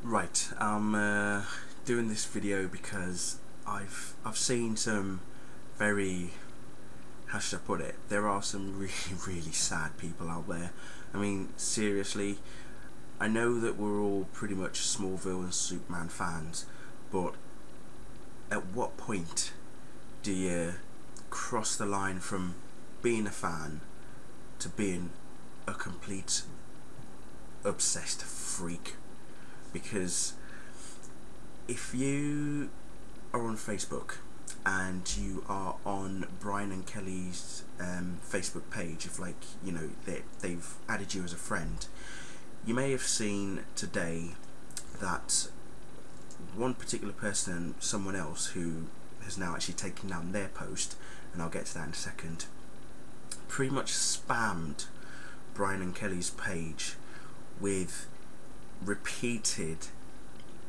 Right, I'm doing this video because I've seen some very, how should I put it, there are some really sad people out there. I mean, seriously, I know that we're all pretty much Smallville and Superman fans, but at what point do you cross the line from being a fan to being a complete obsessed freak? Because if you are on Facebook and you are on Brian and Kelly's Facebook page, if they've added you as a friend, you may have seen today that one particular person, someone else who has now actually taken down their post, and I'll get to that in a second, pretty much spammed Brian and Kelly's page with repeated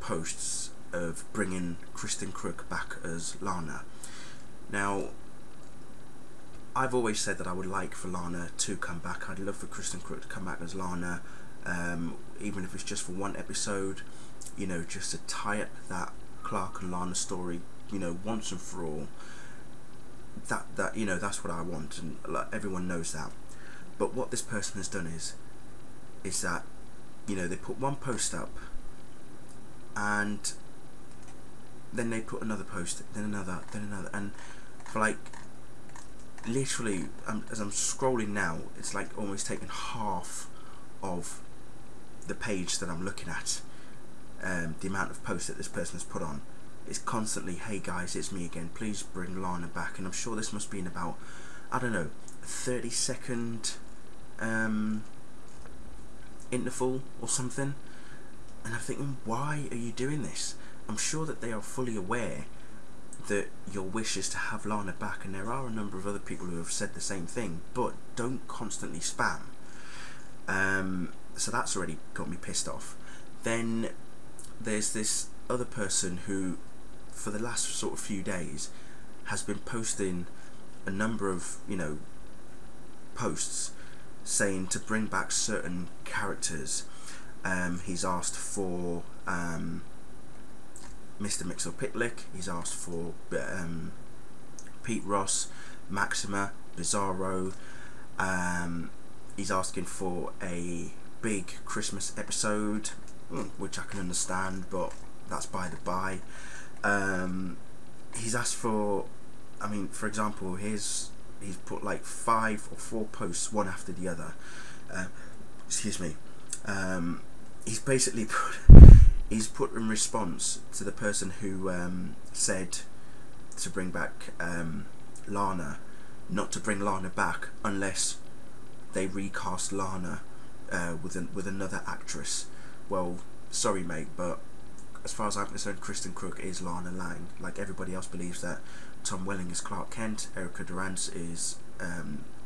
posts of bringing Kristen Crook back as Lana. Now, I've always said that I would like for Lana to come back. I'd love for Kristen Crook to come back as Lana, even if it's just for one episode, just to tie up that Clark and Lana story, once and for all. That's what I want, and everyone knows that. But what this person has done is that they put one post up, and then they put another post, then another, and for literally, as I'm scrolling now, it's almost taken half of the page that I'm looking at. The amount of posts that this person has put on is constantly, "Hey guys, it's me again, please bring Lana back." And I'm sure this must be in about, I don't know, a 30-second interval or something. And I'm thinking, why are you doing this? I'm sure that they are fully aware that your wish is to have Lana back, and there are a number of other people who have said the same thing, but don't constantly spam. So that's already got me pissed off. Then there's this other person who, for the last sort of few days, has been posting a number of posts saying to bring back certain characters. He's asked for Mr. Mixel-Pitlick, he's asked for Pete Ross, Maxima, Bizarro, he's asking for a big Christmas episode, which I can understand, but that's by the by. He's asked for, for example, he's put 5 or 4 posts, one after the other. Excuse me. He's basically put in response to the person who said to bring back Lana, not to bring Lana back unless they recast Lana with another actress. Well, sorry mate, but as far as I'm concerned, Kristen Crook is Lana Lang. Everybody else believes that Tom Welling is Clark Kent, Erica Durance is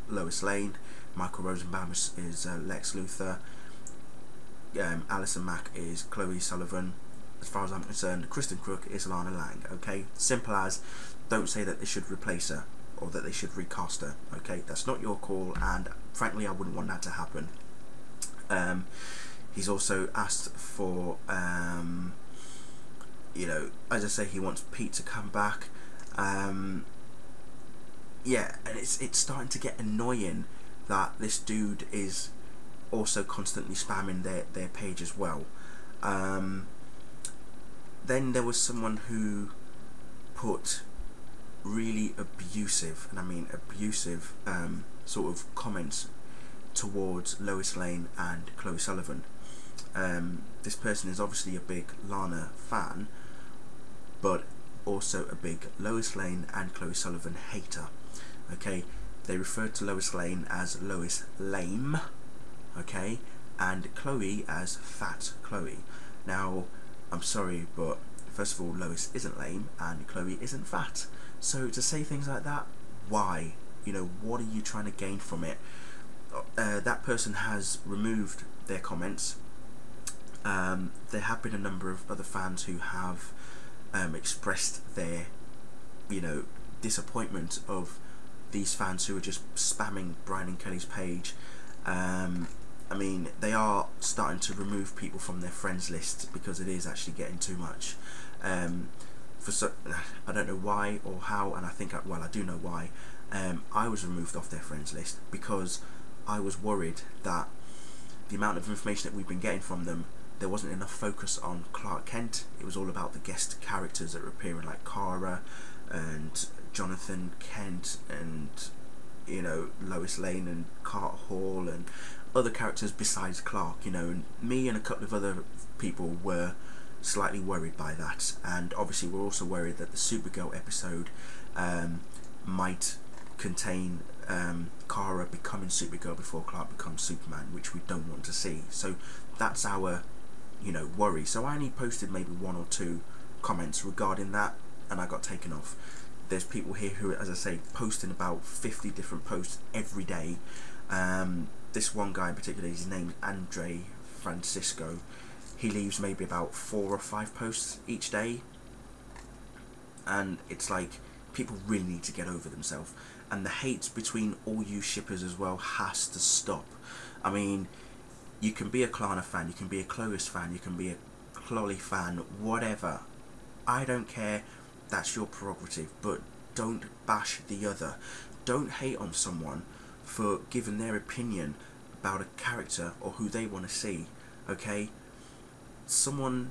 Lois Lane, Michael Rosenbaum is Lex Luthor, Alison Mack is Chloe Sullivan. As far as I'm concerned, Kristen Crook is Lana Lang. Okay, simple as. Don't say that they should replace her or that they should recast her. Okay, that's not your call, and frankly, I wouldn't want that to happen. He's also asked for, as I say, he wants Pete to come back. Yeah, and it's starting to get annoying that this dude is also constantly spamming their page as well. Then there was someone who put really abusive, and I mean abusive, sort of comments towards Lois Lane and Chloe Sullivan. This person is obviously a big Lana fan, but also a big Lois Lane and Chloe Sullivan hater. Okay, they referred to Lois Lane as Lois Lame, okay, and Chloe as Fat Chloe. Now, I'm sorry, but first of all, Lois isn't lame and Chloe isn't fat. So to say things like that, why? What are you trying to gain from it? That person has removed their comments. There have been a number of other fans who have expressed their, disappointment of these fans who are just spamming Brian and Kelly's page. I mean, they are starting to remove people from their friends list because it is actually getting too much. I don't know why or how, and I think I do know why. I was removed off their friends list because I was worried that the amount of information that we've been getting from them, there wasn't enough focus on Clark Kent. It was all about the guest characters that were appearing, like Kara and Jonathan Kent and, you know, Lois Lane and Carter Hall and other characters besides Clark, you know. And me and a couple of other people were slightly worried by that, and obviously we're also worried that the Supergirl episode might contain Kara becoming Supergirl before Clark becomes Superman, which we don't want to see. So that's our, you know, worry. So I only posted maybe 1 or 2 comments regarding that, and I got taken off. There's people here who, as I say, posting about 50 different posts every day. This one guy in particular, his name's Andre Francisco. He leaves maybe about 4 or 5 posts each day, and it's like, people really need to get over themselves. And the hate between all you shippers as well has to stop. I mean, you can be a Klarna fan, you can be a Clovis fan, you can be a Chloe fan, whatever. I don't care, that's your prerogative, but don't bash the other. Don't hate on someone for giving their opinion about a character or who they want to see, okay? Someone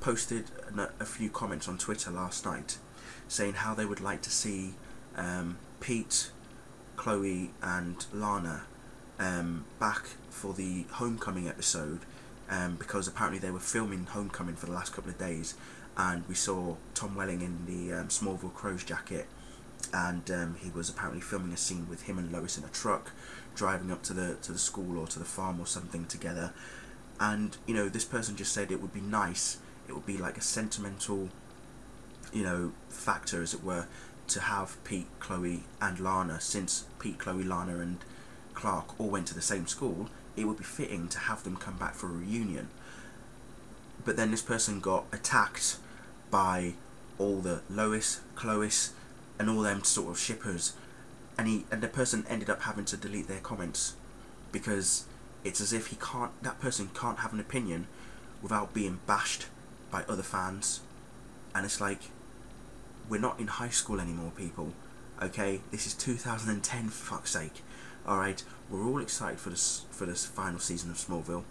posted a few comments on Twitter last night saying how they would like to see Pete, Chloe and Lana back for the Homecoming episode, because apparently they were filming Homecoming for the last couple of days, and we saw Tom Welling in the Smallville Crow's jacket, and he was apparently filming a scene with him and Lois in a truck driving up to the school or to the farm or something together. And, you know, this person just said it would be nice, it would be like a sentimental, you know, factor, as it were, to have Pete, Chloe and Lana. Since Pete, Chloe, Lana and Clark all went to the same school, it would be fitting to have them come back for a reunion. But then this person got attacked by all the Lois, Chlois and all them sort of shippers, and the person ended up having to delete their comments, because it's as if that person can't have an opinion without being bashed by other fans. And it's like, we're not in high school anymore, people, okay? This is 2010, for fuck's sake. Alright, we're all excited for this final season of Smallville,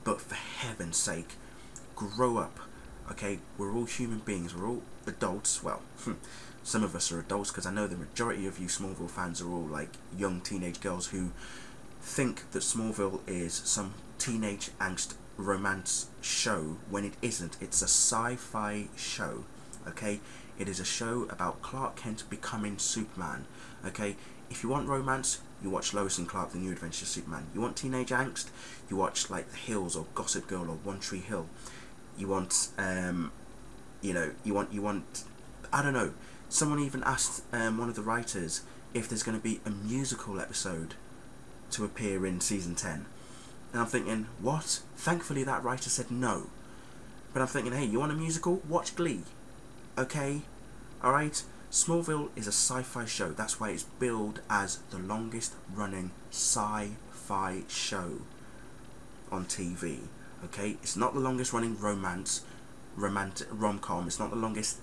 but for heaven's sake, grow up, okay? We're all human beings, we're all adults. Well, some of us are adults, because I know the majority of you Smallville fans are all like young teenage girls who think that Smallville is some teenage angst romance show, when it isn't. It's a sci-fi show, okay? It is a show about Clark Kent becoming Superman, okay? If you want romance, you watch Lois and Clark, The New Adventures of Superman. You want teenage angst, you watch like The Hills or Gossip Girl or One Tree Hill. You want, you know, you want, I don't know. Someone even asked one of the writers if there's going to be a musical episode to appear in season 10, and I'm thinking, what? Thankfully that writer said no. But I'm thinking, hey, you want a musical? Watch Glee, okay? Alright? Smallville is a sci-fi show. That's why it's billed as the longest running sci-fi show on TV, okay? It's not the longest running rom-com. It's not the longest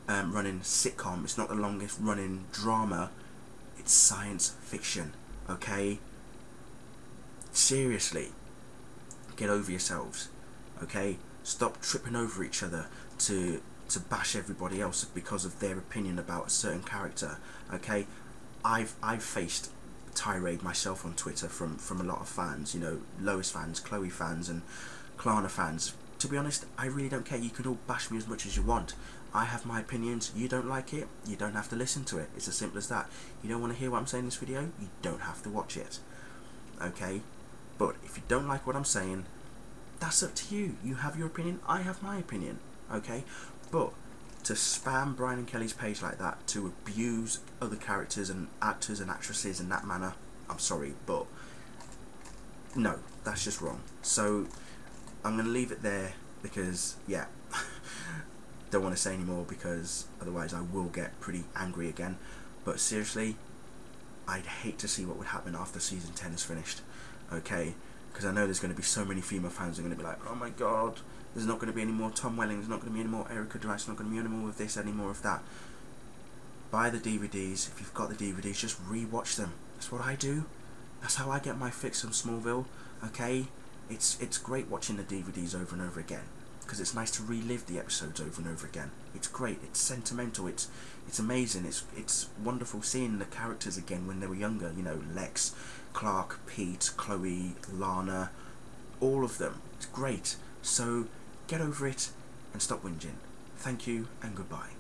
running sitcom. It's not the longest running drama. It's science fiction, okay? Seriously, get over yourselves, okay? Stop tripping over each other to bash everybody else because of their opinion about a certain character, okay? I've faced tirade myself on Twitter from a lot of fans, you know, Lois fans, Chloe fans and Klarna fans. To be honest, I really don't care. You can all bash me as much as you want. I have my opinions. You don't like it, you don't have to listen to it. It's as simple as that. You don't want to hear what I'm saying in this video, you don't have to watch it, okay? But if you don't like what I'm saying, that's up to you. You have your opinion, I have my opinion, okay? But to spam Brian and Kelly's page like that, to abuse other characters and actors and actresses in that manner, I'm sorry, but no, that's just wrong. So I'm going to leave it there because, yeah, don't want to say any more because otherwise I will get pretty angry again. But seriously, I'd hate to see what would happen after season 10 is finished, okay? because I know there's going to be so many female fans who are going to be like, oh my god, there's not going to be any more Tom Welling, there's not going to be any more Erica Dreiss, there's not going to be any more of this, any more of that. Buy the DVDs. If you've got the DVDs, just re-watch them. That's what I do. That's how I get my fix on Smallville. Okay, it's great watching the DVDs over and over again, because it's nice to relive the episodes over and over again. It's great. It's sentimental. It's amazing. It's wonderful seeing the characters again when they were younger. You know, Lex, Clark, Pete, Chloe, Lana, all of them. It's great. So get over it and stop whinging. Thank you and goodbye.